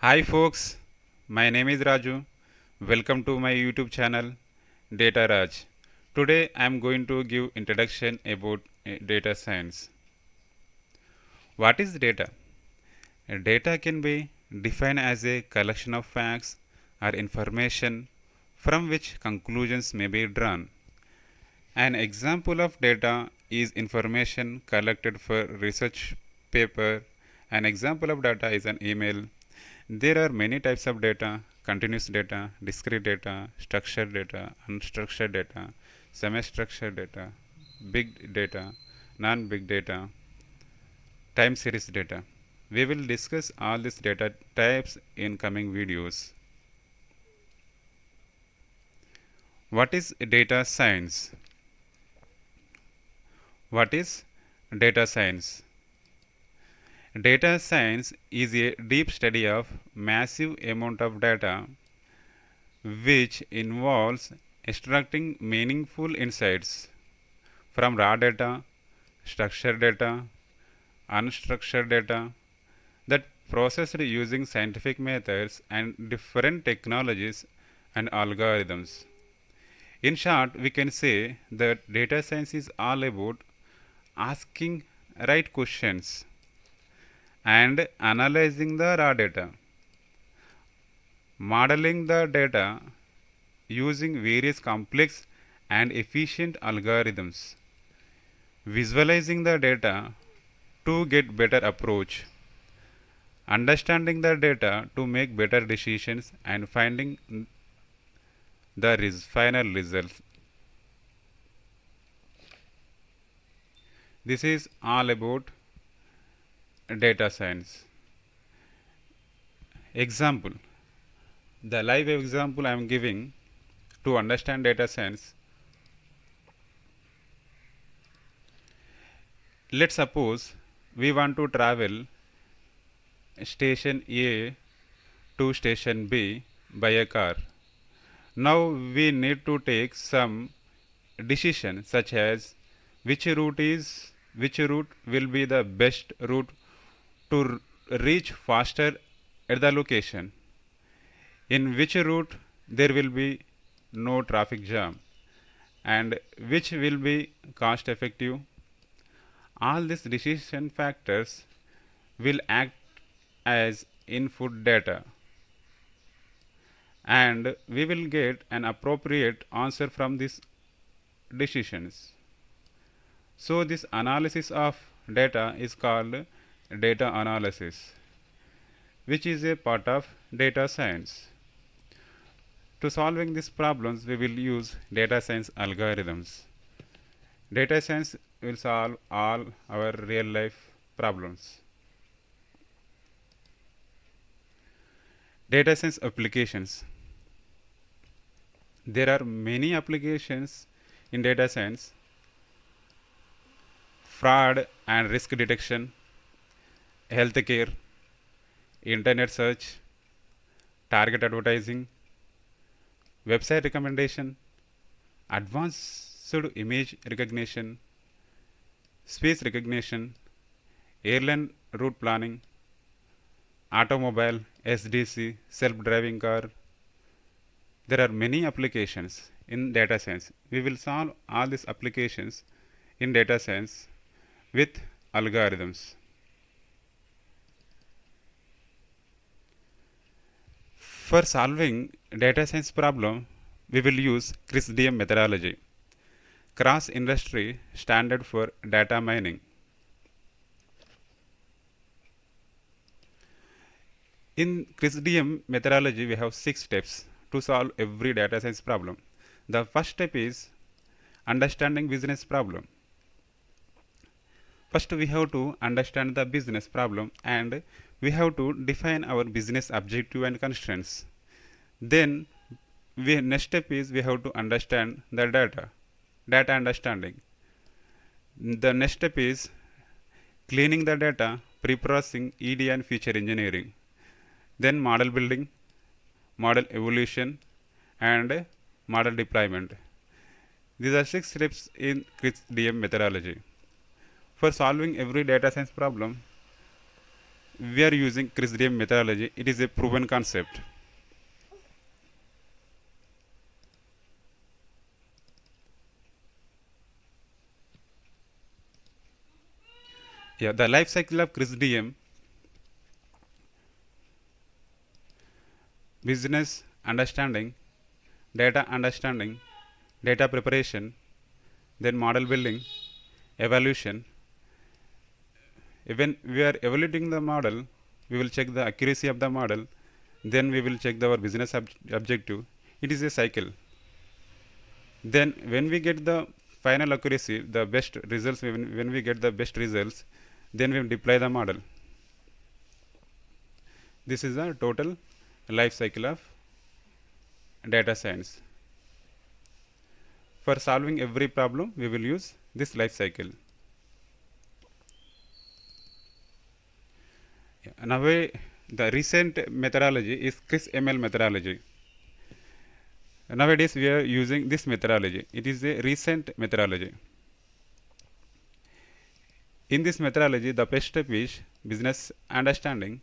Hi folks, my name is Raju. Welcome to my YouTube channel Data Raj. Today I am going to give introduction about data science. What is data? Data can be defined as a collection of facts or information from which conclusions may be drawn. An example of data is information collected for research paper. An example of data is an email. There are many types of data: continuous data, discrete data, structured data, unstructured data, semi-structured data, big data, non-big data, time series data. We will discuss all these data types in coming videos. What is data science? What is data science? Data science is a deep study of massive amount of data which involves extracting meaningful insights from raw data, structured data, unstructured data that processed using scientific methods and different technologies and algorithms. In short, we can say that data science is all about asking right questions and analyzing the raw data, modeling the data using various complex and efficient algorithms, visualizing the data to get better approach, understanding the data to make better decisions, and finding the final result. This is all about data science. Example: the live example I am giving to understand data science. Let's suppose we want to travel station A to station B by a car. Now we need to take some decision such as which route will be the best route to reach faster at the location, in which route there will be no traffic jam, and which will be cost effective. All these decision factors will act as input data, and we will get an appropriate answer from these decisions. So this analysis of data is called data analysis, which is a part of data science. To solving these problems, we will use data science algorithms. Data science will solve all our real life problems. Data science applications. There are many applications in data science: fraud and risk detection, healthcare, internet search, target advertising, website recommendation, advanced image recognition, speech recognition, airline route planning, automobile, SDC, self-driving car. There are many applications in data science. We will solve all these applications in data science with algorithms. For solving data science problem, we will use CRISDM methodology, cross industry standard for data mining. In CRISDM methodology, we have 6 steps to solve every data science problem. The first step is understanding business problem. First, we have to understand the business problem and we have to define our business objective and constraints. Then, next step is we have to understand the data understanding. The next step is cleaning the data, pre-processing, ED and feature engineering. Then model building, model evolution, and model deployment. These are 6 steps in CRISDM methodology. For solving every data science problem, we are using ChrisDM methodology. It is a proven concept. Yeah, the life cycle of ChrisDM: business understanding, data understanding, data preparation, then model building, evaluation. When we are evaluating the model, we will check the accuracy of the model, then we will check our business objective. It is a cycle. Then when we get the final accuracy, the best results, when we get the best results, then we deploy the model. This is the total life cycle of data science. For solving every problem, we will use this life cycle. Now, the recent methodology is ChrisML methodology. Nowadays, we are using this methodology. It is a recent methodology. In this methodology, the first step is business understanding,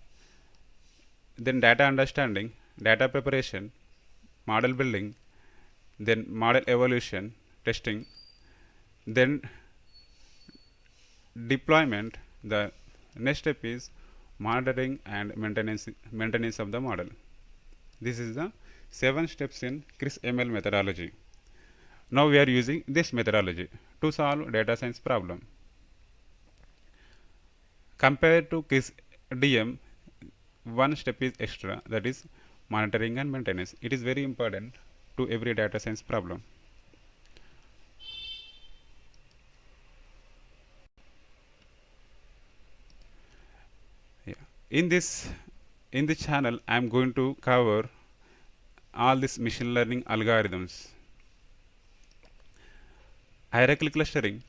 then data understanding, data preparation, model building, then model evaluation, testing, then deployment. The next step is monitoring and maintenance of the model. This is the 7 steps in ChrisML methodology. Now we are using this methodology to solve data science problem. Compared to ChrisDM, one step is extra, that is monitoring and maintenance. It is very important to every data science problem. Yeah. In this channel, I am going to cover all these machine learning algorithms: hierarchical clustering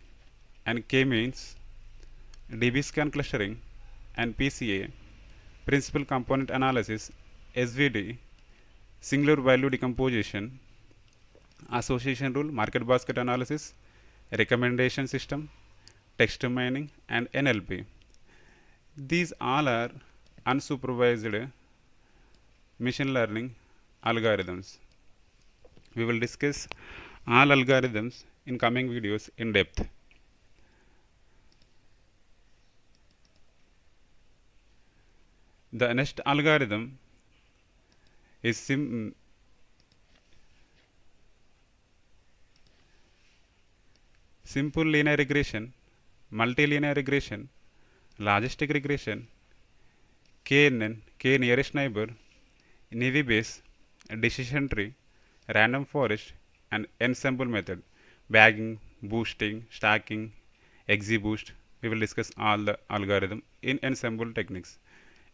and k-means, DB-scan clustering and PCA, principal component analysis, SVD, singular value decomposition, association rule, market basket analysis, recommendation system, text mining, and NLP. These all are unsupervised machine learning algorithms. We will discuss all algorithms in coming videos in depth. The next algorithm is simple linear regression, multilinear regression, logistic regression, KNN, K nearest neighbor, Naive Bayes, decision tree, random forest, and ensemble method, bagging, boosting, stacking, XGBoost. We will discuss all the algorithm in ensemble techniques.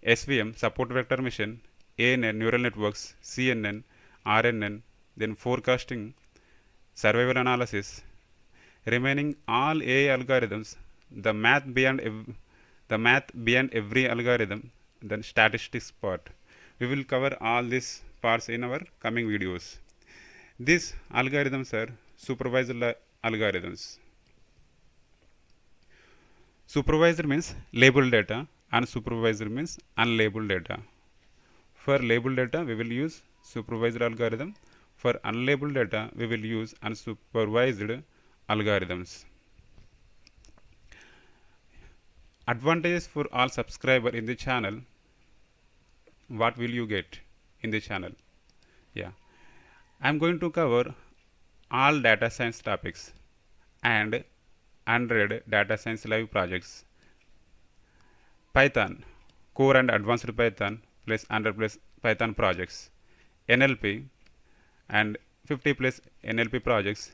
SVM, support vector machine, ANN, neural networks, CNN, RNN, then forecasting, survival analysis. Remaining all AI algorithms, the math beyond every algorithm, then statistics part. We will cover all these parts in our coming videos. These algorithms are supervised algorithms. Supervised means labeled data, unsupervised means unlabeled data. For labeled data, we will use supervised algorithm. For unlabeled data, we will use unsupervised algorithms. Advantages for all subscriber in the channel. What will you get in the channel? Yeah, I am going to cover all data science topics and 100 data science live projects. Python, core and advanced Python plus 100 plus Python projects. NLP and 50 plus NLP projects.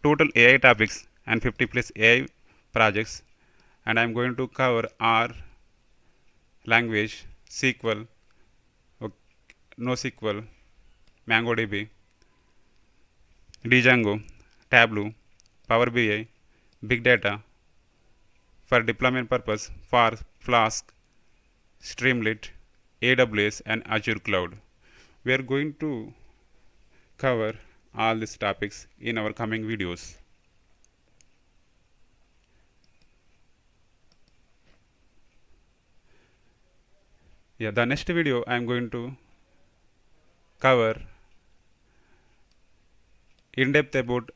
Total AI topics and 50 plus AI projects. And I am going to cover R, language, SQL, NoSQL, MongoDB, Django, Tableau, Power BI, Big Data, for deployment purpose, for Flask, Streamlit, AWS, and Azure Cloud. We are going to cover all these topics in our coming videos. Yeah, the next video I am going to cover in depth about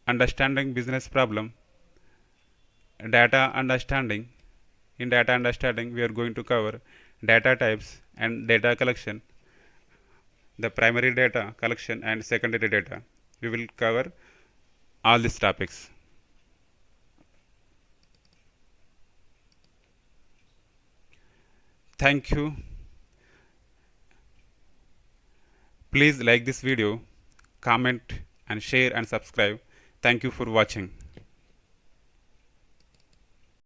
understanding business problem, data understanding. In data understanding, we are going to cover data types and data collection, the primary data collection and secondary data. We will cover all these topics. Thank you. Please like this video, comment and share and subscribe. Thank you for watching.